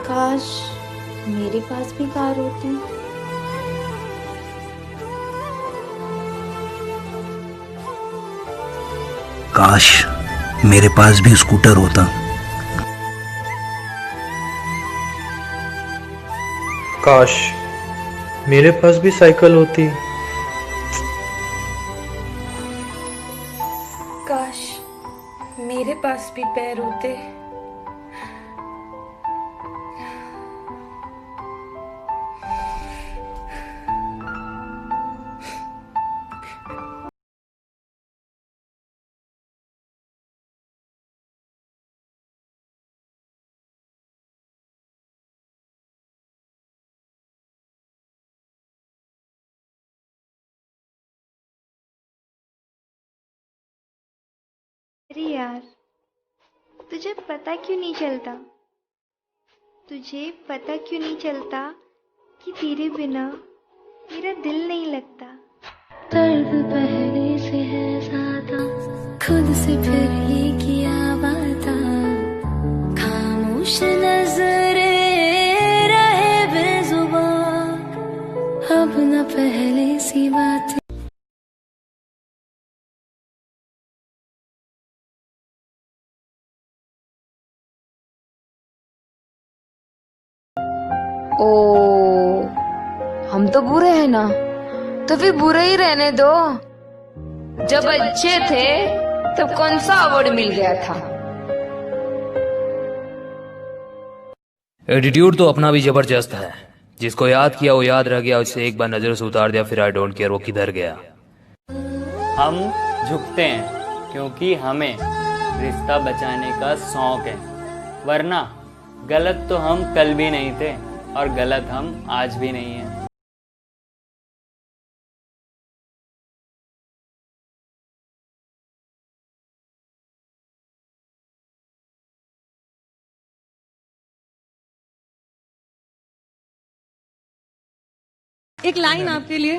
काश मेरे पास भी कार होती। काश मेरे पास भी स्कूटर होता। काश मेरे पास भी साइकिल होती। काश मेरे पास भी पैर होते। अरे यार, तुझे पता क्यों नहीं चलता? तुझे पता क्यों नहीं चलता कि तेरे बिना मेरा दिल नहीं लगता? दर्द पहले से है ज्यादा, खुद से फिर ये किया वादा, खामोश नजरे रहे बेजुबान, अब न पहले सी बात। ओ, हम तो बुरे हैं ना, तो फिर बुरे ही रहने दो। जब अच्छे थे तब कौन सा अवार्ड मिल गया था? एटीट्यूड तो अपना भी जबरदस्त है। जिसको याद किया वो याद रह गया, उससे एक बार नजर से उतार दिया फिर आई डोंट केयर वो किधर गया। हम झुकते हैं क्योंकि हमें रिश्ता बचाने का शौक है, वरना गलत तो हम कल भी नहीं थे और गलत हम आज भी नहीं हैं। एक लाइन आपके लिए।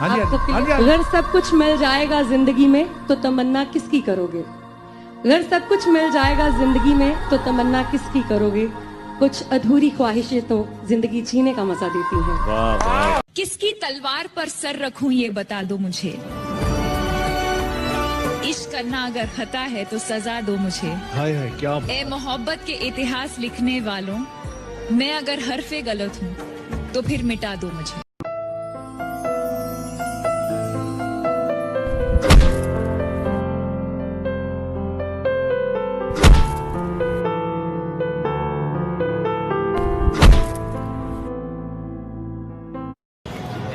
अगर सब कुछ मिल जाएगा जिंदगी में तो तमन्ना किसकी करोगे? अगर सब कुछ मिल जाएगा जिंदगी में तो तमन्ना किसकी करोगे? कुछ अधूरी ख्वाहिशें तो जिंदगी जीने का मजा देती हैं। किसकी तलवार पर सर रखूं ये बता दो मुझे। इश्क करना अगर खता है तो सजा दो मुझे। हाय हाय क्या। ए मोहब्बत के इतिहास लिखने वालों, मैं अगर हरफे गलत हूँ तो फिर मिटा दो मुझे।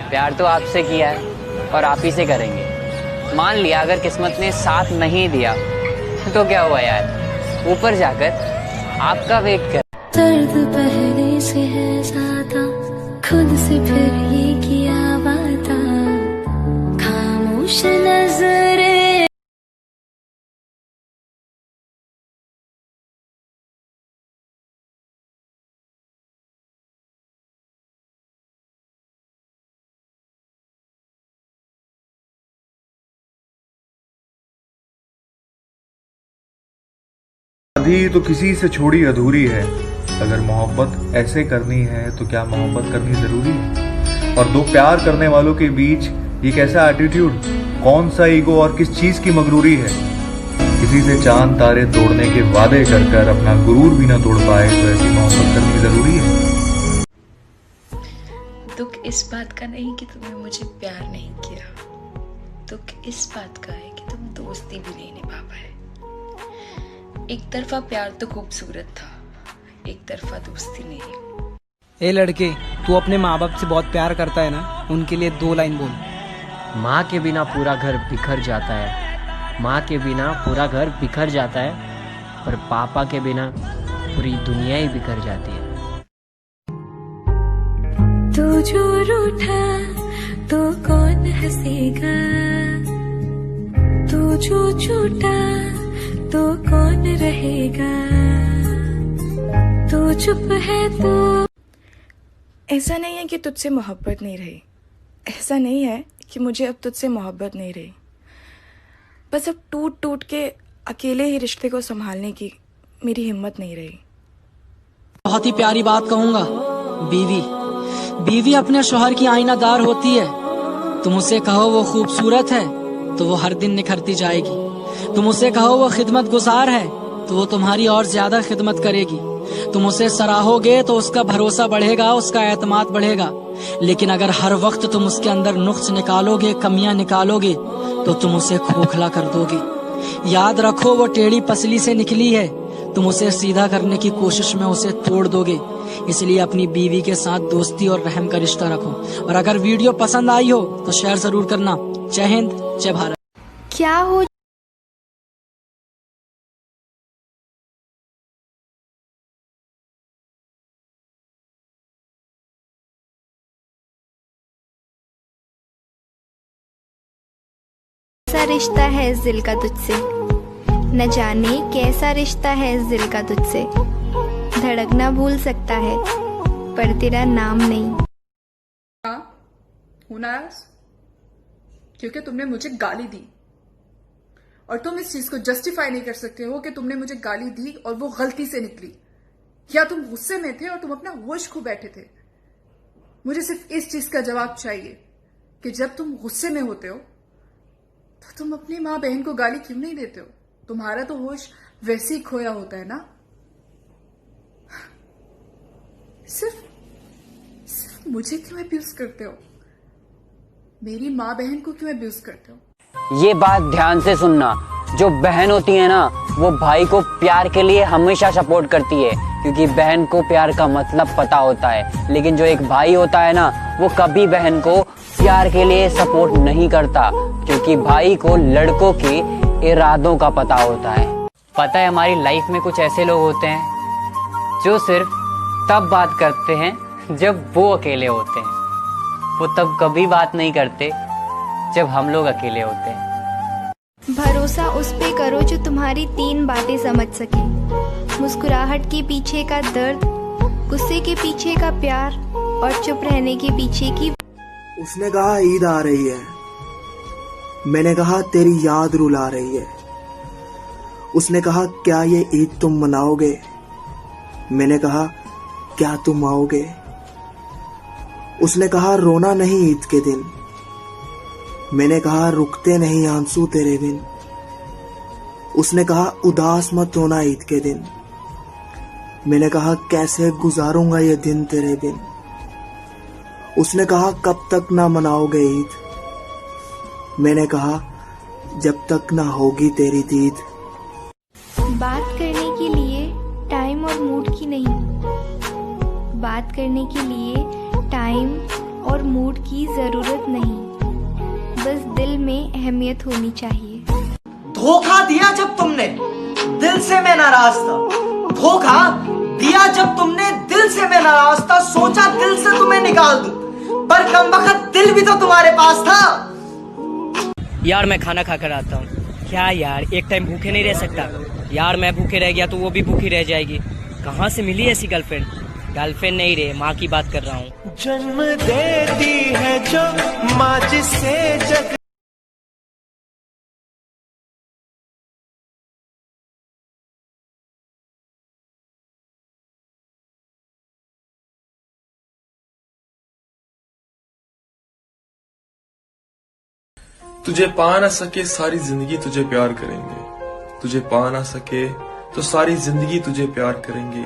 प्यार तो आपसे किया है और आप ही से करेंगे। मान लिया अगर किस्मत ने साथ नहीं दिया तो क्या हुआ यार, ऊपर जाकर आपका वेट कर। दर्द पहले से है ज्यादा, खुद से फिर ये किया वादा, खामोश नजरे। शादी तो किसी से छोड़ी अधूरी है। अगर मोहब्बत ऐसे करनी है तो क्या मोहब्बत करनी जरूरी है? और दो प्यार करने वालों के बीच ये कैसा एटीट्यूड, कौन सा ईगो और किस चीज की मगरूरी है? किसी से चांद तारे तोड़ने के वादे कर कर अपना गुरूर भी ना तोड़ पाए तो ऐसी मोहब्बत करनी जरूरी है। दुख इस बात का नहीं कि तुमने मुझे प्यार नहीं किया, दुख इस बात का है कि तुम दोस्ती भी नहीं निभा पाए। एक तरफा प्यार तो खूबसूरत था, एक तरफा दोस्ती नहीं। ए लड़के, तू अपने माँ बाप से बहुत प्यार करता है ना, उनके लिए 2 लाइन बोल। माँ के बिना पूरा घर बिखर जाता है, माँ के बिना पूरा घर बिखर जाता है, पर पापा के बिना पूरी दुनिया ही बिखर जाती है। तू जो रूठा तो कौन हंसेगा, तू जो छूटा तो कौन रहेगा, तू चुप है तो। ऐसा नहीं है कि तुझसे मोहब्बत नहीं रही, ऐसा नहीं है कि मुझे अब तुझसे मोहब्बत नहीं रही, बस अब टूट टूट के अकेले ही रिश्ते को संभालने की मेरी हिम्मत नहीं रही। बहुत ही प्यारी बात कहूंगा। बीवी बीवी अपने शौहर की आईनादार होती है। तुम उसे कहो वो खूबसूरत है तो वो हर दिन निखरती जाएगी। तुम उसे कहो वो खिदमत गुजार है तो वो तुम्हारी और ज्यादा खिदमत करेगी। तुम उसे सराहोगे तो उसका भरोसा बढ़ेगा, उसका एतमाद बढ़ेगा। लेकिन अगर हर वक्त तुम उसके अंदर नुक्स निकालोगे, कमियां निकालोगे, तो तुम उसे खोखला कर दोगे। याद रखो वो टेढ़ी पसली से निकली है, तुम उसे सीधा करने की कोशिश में उसे तोड़ दोगे। इसलिए अपनी बीवी के साथ दोस्ती और रहम का रिश्ता रखो। और अगर वीडियो पसंद आई हो तो शेयर जरूर करना। जय हिंद, जय भारत। क्या हो कैसा रिश्ता है इस दिल का तुझसे, न जाने कैसा रिश्ता है इस दिल का तुझसे। धड़कना भूल सकता है पर तेरा नाम नहीं। हूं नाराज क्योंकि तुमने मुझे गाली दी और तुम इस चीज को जस्टिफाई नहीं कर सकते हो कि तुमने मुझे गाली दी और वो गलती से निकली, या तुम गुस्से में थे और तुम अपना होश खो बैठे थे। मुझे सिर्फ इस चीज का जवाब चाहिए कि जब तुम गुस्से में होते हो तो तुम अपनी माँ बहन को गाली क्यों नहीं देते हो? तुम्हारा तो होश वैसे ही खोया होता है ना। सिर्फ मुझे क्यों अब्यूज करते हो? मेरी माँ बहन को क्यों अब्यूज करते हो? ये बात ध्यान से सुनना, जो बहन होती है ना वो भाई को प्यार के लिए हमेशा सपोर्ट करती है, क्योंकि बहन को प्यार का मतलब पता होता है। लेकिन जो एक भाई होता है ना वो कभी बहन को प्यार के लिए सपोर्ट नहीं करता, क्योंकि भाई को लड़कों के इरादों का पता होता है। पता है हमारी लाइफ में कुछ ऐसे लोग होते हैं जो सिर्फ तब बात करते हैं जब वो अकेले होते हैं। वो तब कभी बात नहीं करते जब हम लोग अकेले होते हैं। भरोसा उस पे करो जो तुम्हारी 3 बातें समझ सके। मुस्कुराहट के पीछे का दर्द, गुस्से के पीछे का प्यार और चुप रहने के पीछे की। उसने कहा ईद आ रही है, मैंने कहा तेरी याद रुला रही है। उसने कहा क्या ये ईद तुम मनाओगे, मैंने कहा क्या तुम आओगे। उसने कहा रोना नहीं ईद के दिन, मैंने कहा रुकते नहीं आंसू तेरे बिन। उसने कहा उदास मत होना ईद के दिन, मैंने कहा कैसे गुजारूंगा ये दिन तेरे बिन। उसने कहा कब तक ना मनाओगे ईद, मैंने कहा जब तक ना होगी तेरी दीद। बात करने के लिए टाइम और मूड की नहीं, बात करने के लिए टाइम और मूड की जरूरत नहीं, बस दिल में अहमियत होनी चाहिए। धोखा दिया जब तुमने, दिल से मैं नाराज था। धोखा दिया जब तुमने, दिल से मैं नाराज था। सोचा दिल से तुम्हें निकाल दूं, पर कमबख्त दिल भी तो तुम्हारे पास था। यार मैं खाना खा कर आता हूँ। क्या यार, एक टाइम भूखे नहीं रह सकता यार। मैं भूखे रह गया तो वो भी भूखी रह जाएगी। कहाँ से मिली ऐसी गर्लफ्रेंड? गर्लफ्रेंड नहीं रे, माँ की बात कर रहा हूँ। जन्म देती है जो माँ जिससे जग। तुझे पा ना सके सारी जिंदगी तुझे प्यार करेंगे, तुझे पा ना सके तो सारी जिंदगी तुझे प्यार करेंगे।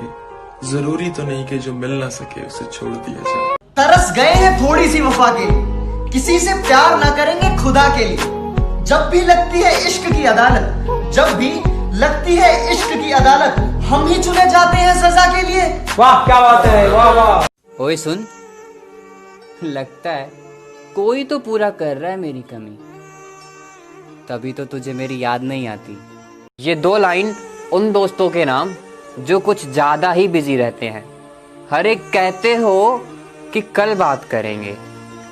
जरूरी तो नहीं कि जो मिल ना सके उसे छोड़ दिया जाए। तरस गए हैं थोड़ी सी वफा के लिए, किसी से प्यार ना करेंगे खुदा के लिए। जब भी लगती है इश्क की अदालत, जब भी लगती है इश्क की अदालत, हम ही चुने जाते हैं सजा के लिए। वाह क्या बात है, वाह वाह। ओए सुन, लगता है कोई तो पूरा कर रहा है मेरी कमी, तभी तो तुझे मेरी याद नहीं आती। ये 2 लाइन उन दोस्तों के नाम जो कुछ ज्यादा ही बिजी रहते हैं। हर एक कहते हो कि कल बात करेंगे,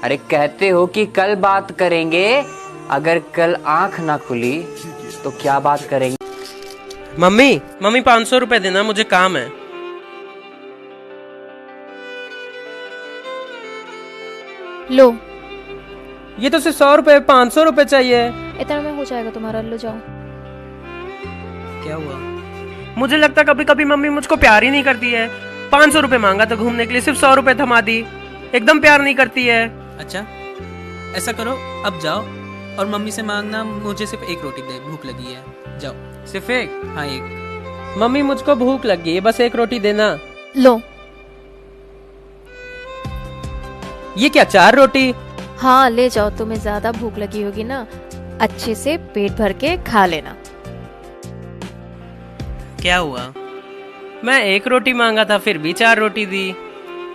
अरे कहते हो कि कल बात करेंगे, अगर कल आंख ना खुली तो क्या बात करेंगे। मम्मी 500 रुपए देना, मुझे काम है। लो, ये तो सिर्फ 100 रुपए, 500 रुपए चाहिए। इतना में हो जाएगा तुम्हारा, लो जाओ। क्या हुआ? मुझे लगता कभी कभी मम्मी मुझको प्यार ही नहीं करती है। 500 रुपए मांगा था घूमने के लिए, सिर्फ 100 रुपए थमा दी। एकदम प्यार नहीं करती है। अच्छा ऐसा करो, अब जाओ और मम्मी से मांगना मुझे सिर्फ एक रोटी दे, भूख लगी है। जाओ। सिर्फ एक? हाँ एक। मम्मी मुझको भूख लगी है, बस एक रोटी देना। लो। ये क्या 4 रोटी? हाँ ले जाओ, तुम्हें ज्यादा भूख लगी होगी ना, अच्छे से पेट भर के खा लेना। क्या हुआ? मैं एक रोटी मांगा था, फिर भी 4 रोटी दी।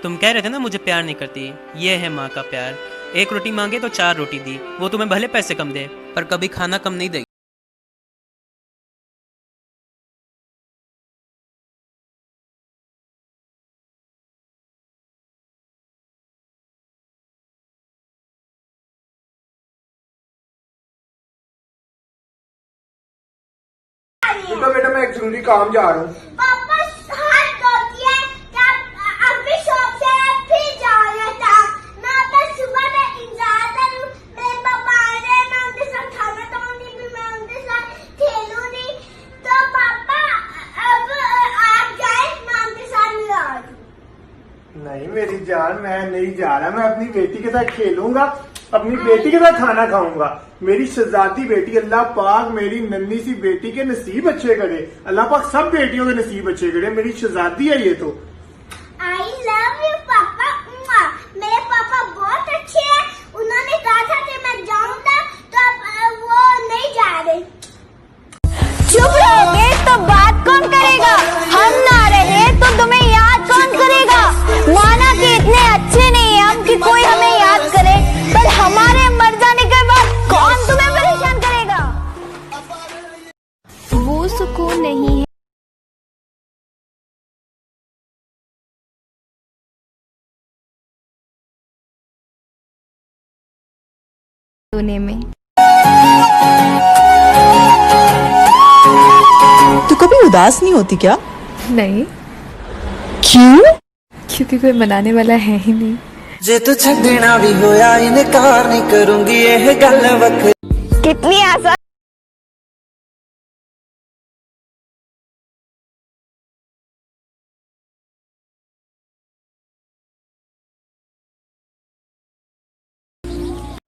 तुम कह रहे थे ना मुझे प्यार नहीं करती, ये है माँ का प्यार। एक रोटी मांगे तो 4 रोटी दी। वो तुम्हें भले पैसे कम दे पर कभी खाना कम नहीं देगी। तो बेटा मैं एक जरूरी काम जा रहा हूँ। पापा हाथ धोती है, अभी शॉप से फिर जाना था। मैं बस सुबह में इंतजार करूँ, मेरे पापा आ रहे हैं, मैं उनके साथ खाना खाऊंगी, फिर मैं उनके साथ खेलूंगी। तो पापा अब आप जाए, मैं उनके साथ नहीं आ रही। नहीं मेरी जान, मैं नहीं जा रहा, मैं अपनी बेटी के साथ खेलूंगा, अपनी बेटी के साथ खाना खाऊंगा। मेरी शहजादी बेटी, अल्लाह पाक मेरी नन्ही सी बेटी के नसीब अच्छे करे। अल्लाह पाक सब बेटियों के नसीब अच्छे करे, मेरी शहजादी है ये तो। आई लव यू पापा। मेरे पापा बहुत अच्छे हैं, उन्होंने कहा था कि मैं जाऊंगा, तो अब वो नहीं जा रहे। चुप रहोगे तो बात कौन करेगा? हम ना रहे तो तुम्हें याद कौन करेगा? माना कि इतने अच्छे नहीं है हम कि कोई हमें याद करे, पर हमारे मर जाने के बाद कौन तुम्हें परेशान करेगा? वो सुकून नहीं है होने में। तू कभी उदास नहीं होती क्या? नहीं। क्यों? क्योंकि कोई मनाने वाला है ही नहीं। जे तू छड़ना भी होया इनकार नहीं करूंगी, यह गल वख। कितनी आसान।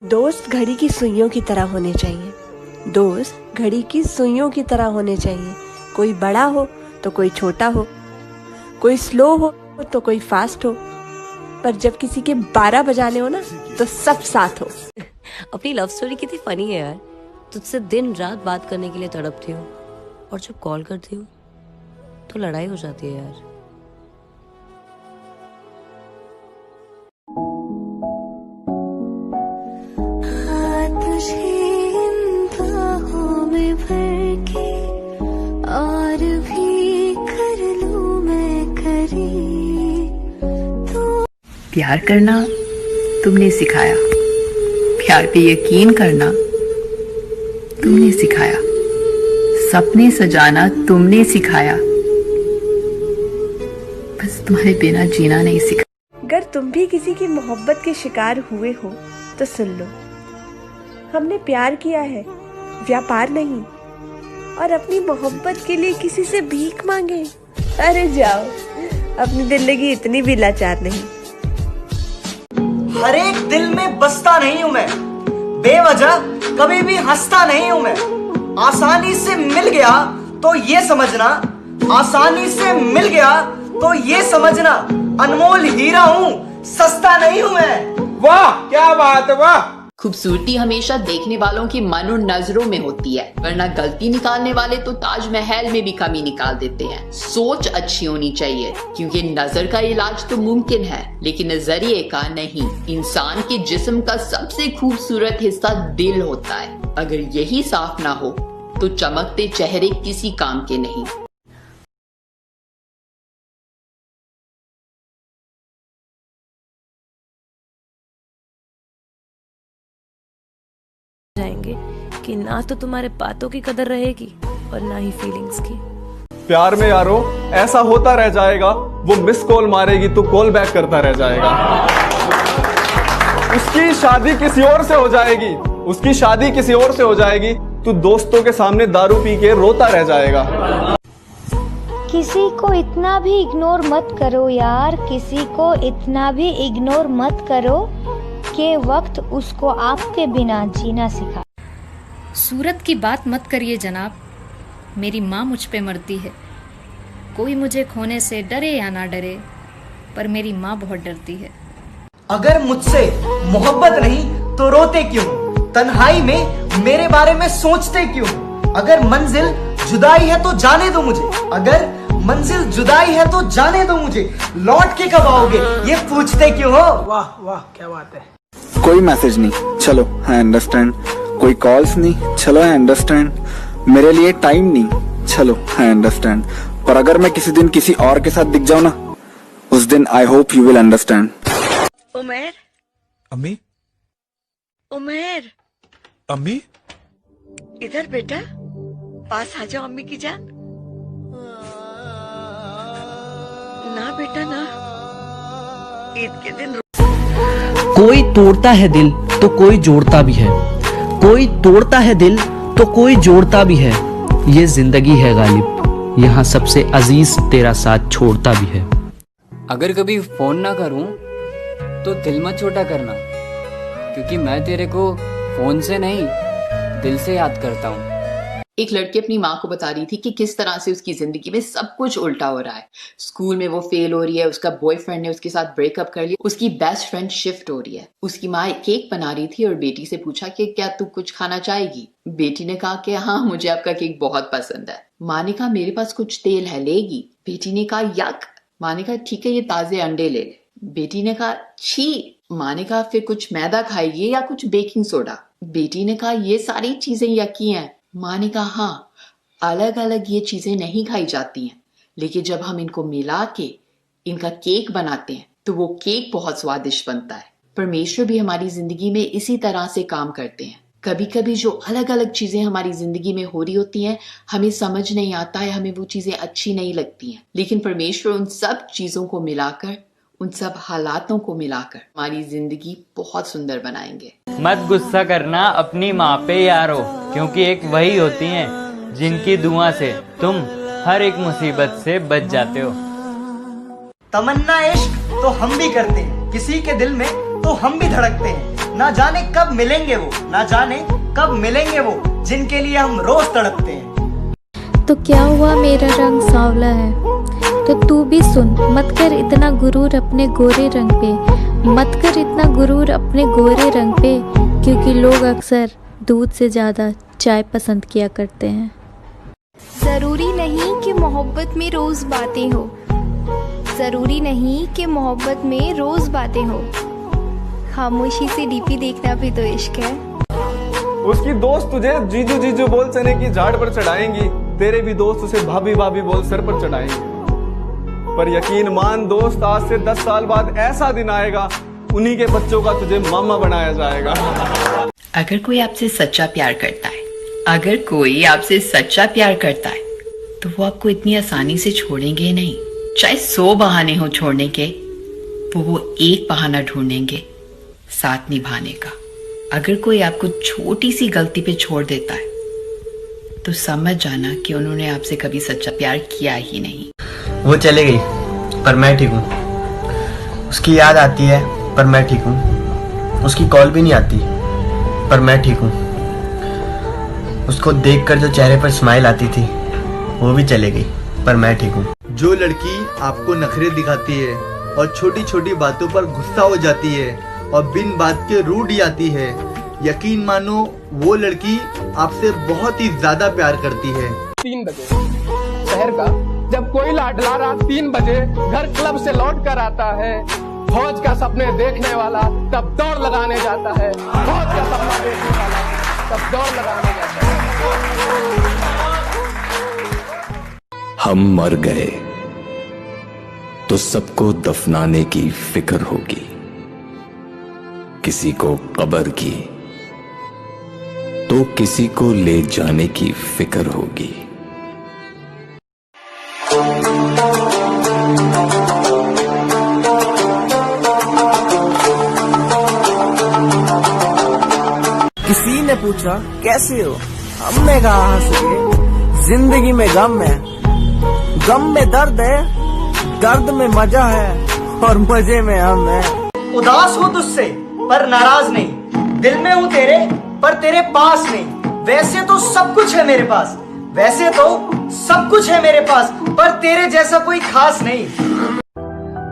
दोस्त घड़ी की सुइयों की तरह होने चाहिए। दोस्त घड़ी की सुइयों की तरह होने चाहिए। कोई बड़ा हो तो कोई छोटा हो, कोई स्लो हो तो कोई फास्ट हो, पर जब किसी के 12 बजाने हो ना तो सब साथ हो। अपनी लव स्टोरी कितनी फनी है यार। तुझसे दिन रात बात करने के लिए तड़पती हूँ और जब कॉल करती हूँ तो लड़ाई हो जाती है यार। और भी कर लूं मैं करीब तो। प्यार करना तुमने सिखाया, प्यार पे यकीन करना तुमने सिखाया, सपने सजाना तुमने सिखाया, बस तुम्हारे बिना जीना नहीं सिखाया। अगर तुम भी किसी की मोहब्बत के शिकार हुए हो तो सुन लो, हमने प्यार किया है, व्यापार नहीं, और अपनी मोहब्बत के लिए किसी से भीख मांगे। अरे जाओ, अपनी जिंदगी इतनी भी लाचार नहीं। हर एक दिल में बसता नहीं हूं मैं, बेवजह कभी भी हंसता नहीं हूं मैं। आसानी से मिल गया तो ये समझना, आसानी से मिल गया तो ये समझना, अनमोल हीरा हूं, सस्ता नहीं हूं मैं। वाह क्या बात है, वाह। खूबसूरती हमेशा देखने वालों की मन और नजरों में होती है, वरना गलती निकालने वाले तो ताजमहल में भी कमी निकाल देते हैं। सोच अच्छी होनी चाहिए, क्योंकि नजर का इलाज तो मुमकिन है लेकिन नजरिए का नहीं। इंसान के जिस्म का सबसे खूबसूरत हिस्सा दिल होता है, अगर यही साफ ना हो तो चमकते चेहरे किसी काम के नहीं। जाएंगे कि ना तो तुम्हारे बातों की कदर रहेगी और ना ही फीलिंग्स की। प्यार में यारो ऐसा होता रह जाएगा, वो मिस कॉल मारेगी तो कॉल बैक करता रह जाएगा। उसकी शादी किसी और से हो जाएगी, उसकी शादी किसी और से हो जाएगी, तू दोस्तों के सामने दारू पी के रोता रह जाएगा। किसी को इतना भी इग्नोर मत करो यार, किसी को इतना भी इग्नोर मत करो कि वक्त उसको आपके बिना जीना सिखा। सूरत की बात मत करिए जनाब, मेरी माँ मुझ पे मरती है। कोई मुझे खोने से डरे या ना डरे, पर मेरी माँ बहुत डरती है। अगर मुझसे मोहब्बत नहीं तो रोते क्यों, तन्हाई में मेरे बारे में सोचते क्यों। अगर मंजिल जुदाई है तो जाने दो मुझे, अगर मंजिल जुदाई है तो जाने दो मुझे। लौट के कब आओगे ये पूछते क्यों हो। वाह वाह क्या बात है। कोई मैसेज नहीं, चलो आई अंडरस्टैंड। कोई कॉल्स नहीं, चलो आई अंडरस्टैंड। मेरे लिए टाइम नहीं, चलो आई अंडरस्टैंड। पर अगर मैं किसी दिन किसी और के साथ दिख जाऊं ना, उस दिन I hope you will understand. Umer, अम्मी, उमेर, अम्मी, इधर बेटा, पास आ जाओ अम्मी की जान। ना बेटा ना, ईद के दिन कोई तोड़ता है दिल तो कोई जोड़ता भी है, कोई तोड़ता है दिल तो कोई जोड़ता भी है। ये जिंदगी है गालिब, यहाँ सबसे अजीज तेरा साथ छोड़ता भी है। अगर कभी फोन ना करूं तो दिल मत छोटा करना, क्योंकि मैं तेरे को फोन से नहीं दिल से याद करता हूँ। एक लड़की अपनी माँ को बता रही थी कि किस तरह से उसकी जिंदगी में सब कुछ उल्टा हो रहा है। स्कूल में वो फेल हो रही है, उसका बॉयफ्रेंड ने उसके साथ ब्रेकअप कर लिया, उसकी बेस्ट फ्रेंड शिफ्ट हो रही है। उसकी माँ केक बना रही थी और बेटी से पूछा कि क्या तू कुछ खाना चाहेगी। बेटी ने कहा कि हाँ मुझे आपका केक बहुत पसंद है। माँ ने कहा मेरे पास कुछ तेल है, लेगी? बेटी ने कहा यक। माँ ने कहा ठीक है ये ताजे अंडे ले ले। बेटी ने कहा छी। माँ ने कहा फिर कुछ मैदा खाएगी या कुछ बेकिंग सोडा? बेटी ने कहा ये सारी चीजें यकी हैं। माँ ने कहा हाँ अलग अलग ये चीजें नहीं खाई जाती हैं, लेकिन जब हम इनको मिला के इनका केक बनाते हैं तो वो केक बहुत स्वादिष्ट बनता है। परमेश्वर भी हमारी जिंदगी में इसी तरह से काम करते हैं। कभी कभी जो अलग अलग चीजें हमारी जिंदगी में हो रही होती हैं हमें समझ नहीं आता है, हमें वो चीजें अच्छी नहीं लगती हैं, लेकिन परमेश्वर उन सब चीजों को मिलाकर, उन सब हालातों को मिलाकर हमारी जिंदगी बहुत सुंदर बनाएंगे। मत गुस्सा करना अपनी माँ पे यारो, क्योंकि एक वही होती हैं जिनकी दुआ से तुम हर एक मुसीबत से बच जाते हो। तमन्ना इश्क तो हम भी करते हैं, किसी के दिल में तो हम भी धड़कते हैं। ना जाने कब मिलेंगे वो, ना जाने कब मिलेंगे वो जिनके लिए हम रोज तड़पते हैं। तो क्या हुआ मेरा रंग सांवला है तो तू भी सुन, मत कर इतना गुरूर अपने गोरे रंग पे, मत कर इतना गुरूर अपने गोरे रंग पे, क्योंकि लोग अक्सर दूध से ज़्यादा चाय पसंद किया करते हैं। ज़रूरी नहीं कि मोहब्बत में रोज़ बातें हो, ज़रूरी नहीं कि मोहब्बत में रोज़ बातें हो, खामोशी से डीपी देखना भी तो इश्क है। उसकी दोस्त तुझे जीजू जीजू बोल चने की झाड़ पर चढ़ाएंगी, तेरे भी दोस्त उसे भाभी भाभी बोल सर पर चढ़ाएंगे। पर यकीन मान दोस्त, आज से 10 साल बाद ऐसा दिन आएगा, उन्हीं के बच्चों का तुझे मामा बनाया जाएगा। अगर कोई आपसे सच्चा प्यार करता है, अगर कोई आपसे सच्चा प्यार करता है तो वो आपको इतनी आसानी से छोड़ेंगे नहीं। चाहे 100 बहाने हो छोड़ने के, वो एक बहाना ढूंढेंगे साथ निभाने का। अगर कोई आपको छोटी सी गलती पे छोड़ देता है तो समझ जाना कि उन्होंने आपसे कभी सच्चा प्यार किया ही नहीं। वो चले गई पर मैं ठीक हूँ, उसकी याद आती है पर मैं ठीक हूँ, उसकी कॉल भी नहीं आती पर मैं ठीक हूँ, उसको देखकर जो चेहरे पर स्माइल आती थी वो भी चले गई पर मैं ठीक हूँ। जो लड़की आपको नखरे दिखाती है और छोटी छोटी बातों पर गुस्सा हो जाती है और बिन बात के रूठ जाती है, यकीन मानो वो लड़की आपसे बहुत ही ज्यादा प्यार करती है। 3 बजे शहर का जब कोई लाडला रात 3 बजे घर क्लब से लौट कर आता है, फौज का सपने देखने वाला तब दौड़ लगाने जाता है, फौज का सपना देखने वाला तब दौड़ लगाने जाता है। हम मर गए तो सबको दफनाने की फिक्र होगी, किसी को कब्र की तो किसी को ले जाने की फिक्र होगी। किसी ने पूछा कैसे हो, हमने कहा हंस के जिंदगी में गम है, गम में दर्द है, दर्द में मजा है और मजे में हम है। उदास हूँ तुझसे पर नाराज नहीं, दिल में हूँ तेरे पर तेरे पास नहीं। वैसे तो सब कुछ है मेरे पास, वैसे तो सब कुछ है मेरे पास, पर तेरे जैसा कोई खास नहीं।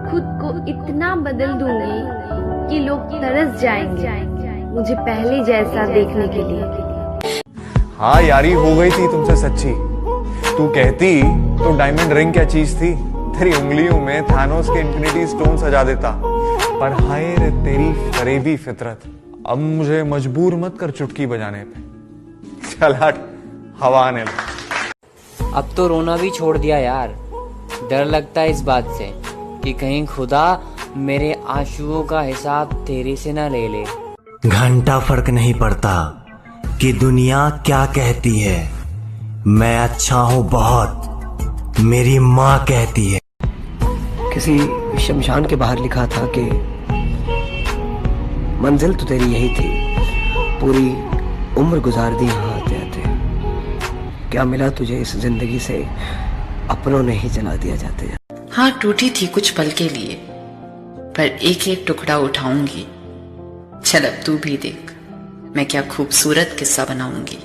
खुद को इतना बदल दूंगी कि लोग तरस जाएंगे मुझे पहले जैसा देखने के लिए। हाँ यारी हो गई थी तुमसे सच्ची। तू कहती तो डायमंड रिंग क्या चीज थी, तेरी उंगलियों में थानोस के इंफिनिटी स्टोन सजा देता। पर हाय रे तेरी फरेबी फितरत, अब मुझे मजबूर मत कर चुटकी बजाने पे। चल हट, हवा आने लग। अब तो रोना भी छोड़ दिया यार। डर लगता है इस बात से कि कहीं खुदा मेरे आंसुओं का हिसाब तेरे से ना ले ले। घंटा फर्क नहीं पड़ता कि दुनिया क्या कहती है, मैं अच्छा हूँ बहुत, मेरी माँ कहती है। किसी शमशान के बाहर लिखा था कि मंजिल तो तेरी यही थी, पूरी उम्र गुजार दी यहाँ आते आते। क्या मिला तुझे इस जिंदगी से, अपनों ने ही जला दिया जाते जाते। हाँ टूटी थी कुछ पल के लिए, पर एक एक टुकड़ा उठाऊंगी। चल अब तू भी देख मैं क्या खूबसूरत किस्सा बनाऊंगी।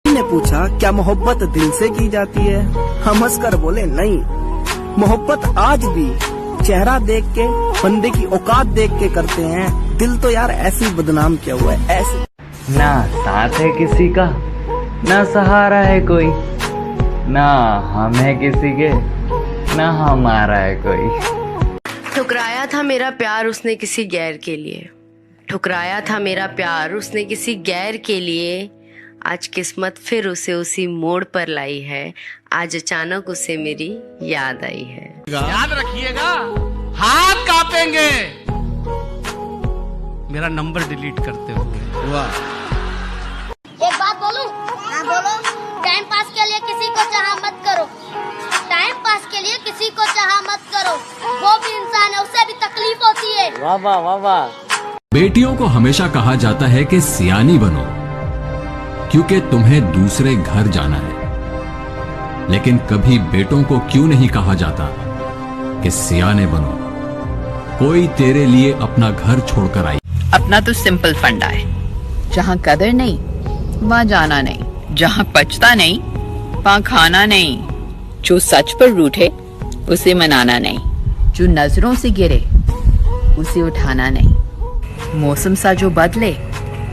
ने पूछा क्या मोहब्बत दिल से की जाती है? हम हंसकर बोले नहीं, मोहब्बत आज भी चेहरा देख के, बंदे की औकात देख के करते हैं। दिल तो यार ऐसे ही बदनाम किया हुआ है, ऐसे। ना साथ है किसी का, ना सहारा है कोई, ना हम है किसी के, ना हमारा है कोई। ठुकराया था मेरा प्यार उसने किसी गैर के लिए, ठुकराया था मेरा प्यार उसने किसी गैर के लिए। आज किस्मत फिर उसे उसी मोड़ पर लाई है, आज अचानक उसे मेरी याद आई है। याद रखिएगा, हाथ कांपेंगे मेरा नंबर डिलीट करते हुए। वाह। एक बात बोलूं? हाँ बोलो। टाइम पास के लिए किसी को चाहा मत करो, टाइम पास के लिए किसी को चाहा मत करो, वो भी इंसान है, उसे भी तकलीफ होती है। वाह वाह वाह वाह। बेटियों को हमेशा कहा जाता है कि सियानी बनो, क्योंकि तुम्हें दूसरे घर जाना है। लेकिन कभी बेटों को क्यों नहीं कहा जाता कि सियाने बनो, कोई तेरे लिए अपना घर छोड़कर आई। अपना तो सिंपल फंडा है, जहाँ कदर नहीं वहाँ जाना नहीं, जहाँ पचता नहीं वहाँ खाना नहीं, जो सच पर रूठे उसे मनाना नहीं, जो नजरों से गिरे उसे उठाना नहीं, मौसम सा जो बदले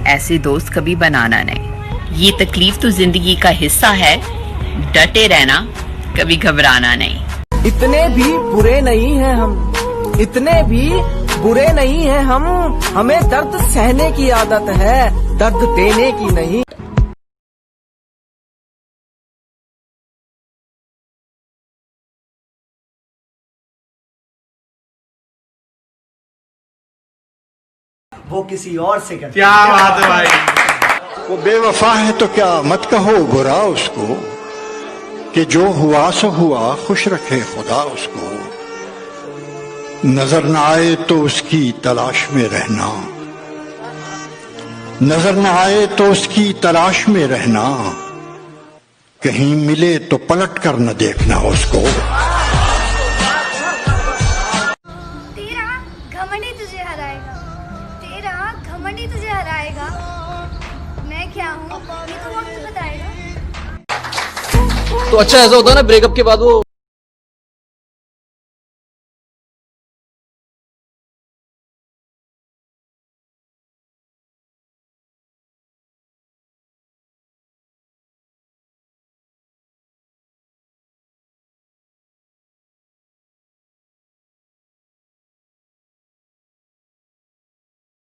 ऐसे दोस्त कभी बनाना नहीं। ये तकलीफ तो जिंदगी का हिस्सा है, डटे रहना, कभी घबराना नहीं। इतने भी बुरे नहीं हैं हम, इतने भी बुरे नहीं हैं हम, हमें दर्द सहने की आदत है, दर्द देने की नहीं। वो किसी और से करते। क्या बात है भाई। वो बेवफा है तो क्या मत कहो बुरा उसको, कि जो हुआ सो हुआ, खुश रखे खुदा उसको। नजर न आए तो उसकी तलाश में रहना, नजर न आए तो उसकी तलाश में रहना, कहीं मिले तो पलट कर न देखना उसको। तेरा घमंडी तुझे हराएगा, तेरा घमंडी तुझे हराएगा। मैं क्या हूँ ये तो वक्त बताएगा। तो अच्छा ऐसा होता है ना, ब्रेकअप के बाद वो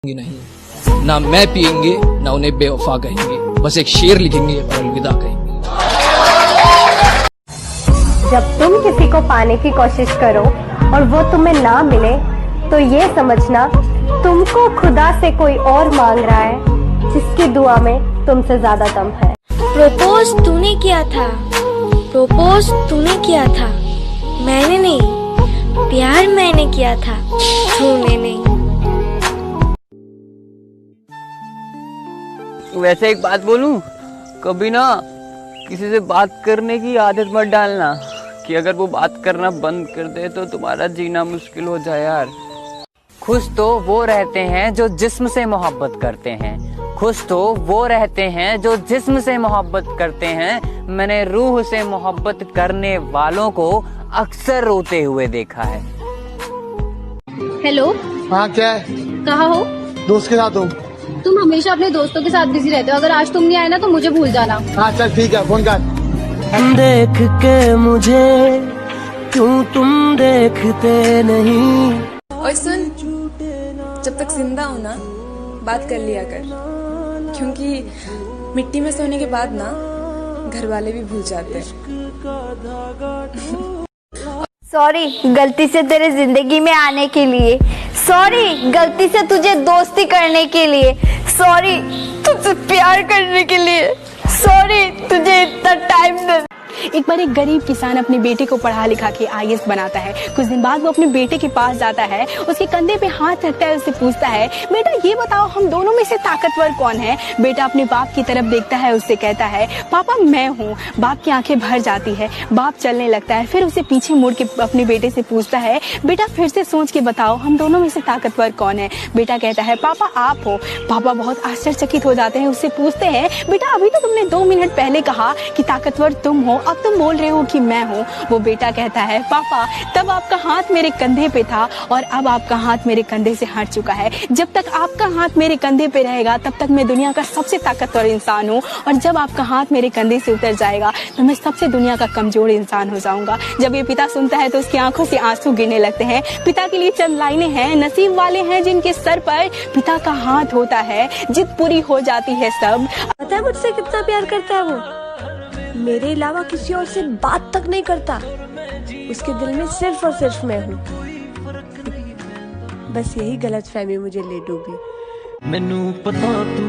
नहीं, ना मैं पिएंगे ना उन्हें बेवफा कहेंगे, बस एक शेर लिखेंगे और अलविदा कहेंगे। जब तुम किसी को पाने की कोशिश करो और वो तुम्हें ना मिले, तो ये समझना तुमको खुदा से कोई और मांग रहा है, जिसकी दुआ में तुमसे ज्यादा दम है। प्रपोज तूने किया था, प्रपोज तूने किया था, मैंने नहीं। प्यार मैंने किया था, तूने नहीं। वैसे एक बात बोलूं, कभी ना किसी से बात करने की आदत मत डालना, कि अगर वो बात करना बंद कर दे तो तुम्हारा जीना मुश्किल हो जाए यार। खुश तो वो रहते हैं जो जिस्म से मोहब्बत करते हैं, खुश तो वो रहते हैं जो जिस्म से मोहब्बत करते हैं। मैंने रूह से मोहब्बत करने वालों को अक्सर रोते हुए देखा है। हेलो। हाँ क्या है? कहाँ हो? दोस्त के साथ हूँ। तुम हमेशा अपने दोस्तों के साथ बिजी रहते हो, अगर आज तुम नहीं आए ना तो मुझे भूल जाना। हाँ चल ठीक है, फोन कर। देख के मुझे क्यों तुम देखते नहीं। और सुन, जब तक जिंदा हो ना बात कर लिया कर, क्योंकि मिट्टी में सोने के बाद ना घर वाले भी भूल जाते हैं। सॉरी गलती से तेरे जिंदगी में आने के लिए, सॉरी गलती से तुझे दोस्ती करने के लिए, सॉरी तुझसे प्यार करने के लिए, सॉरी तुझे इतना टाइम दे। एक बार एक गरीब किसान अपने बेटे को पढ़ा लिखा के IAS बनाता है। कुछ दिन बाद वो अपने बेटे के पास जाता है, उसके कंधे पे हाथ रखता है, उससे पूछता है, बेटा ये बताओ हम दोनों में से ताकतवर कौन है। बेटा अपने बाप की तरफ देखता है, उससे कहता है, पापा मैं हूँ। बाप की आंखें भर जाती है, बाप चलने लगता है, फिर उसे पीछे मुड़ के अपने बेटे से पूछता है, बेटा फिर से सोच के बताओ हम दोनों में से ताकतवर कौन है। बेटा कहता है, पापा आप हो। पापा बहुत आश्चर्यचकित हो जाते हैं, उससे पूछते हैं, बेटा अभी तो तुमने 2 मिनट पहले कहा कि ताकतवर तुम हो, अब तुम बोल रहे हो कि मैं हूँ। वो बेटा कहता है, पापा तब आपका हाथ मेरे कंधे पे था और अब आपका हाथ मेरे कंधे से हट चुका है। जब तक आपका हाथ मेरे कंधे पे रहेगा तब तक मैं दुनिया का सबसे ताकतवर इंसान हूँ, और जब आपका हाथ मेरे कंधे से उतर जाएगा तो मैं सबसे दुनिया का कमजोर इंसान हो जाऊंगा। जब ये पिता सुनता है तो उसकी आंखों से आंसू गिरने लगते हैं। पिता के लिए चंद लाइनें हैं, नसीब वाले हैं जिनके सर पर पिता का हाथ होता है, जिद पूरी हो जाती है सब। पता है मुझसे कितना प्यार करता है वो? मेरे अलावा किसी और से बात तक नहीं करता, उसके दिल में सिर्फ और सिर्फ मैं हूँ। बस यही गलतफहमी मुझे ले डूबी। मैनू पता तू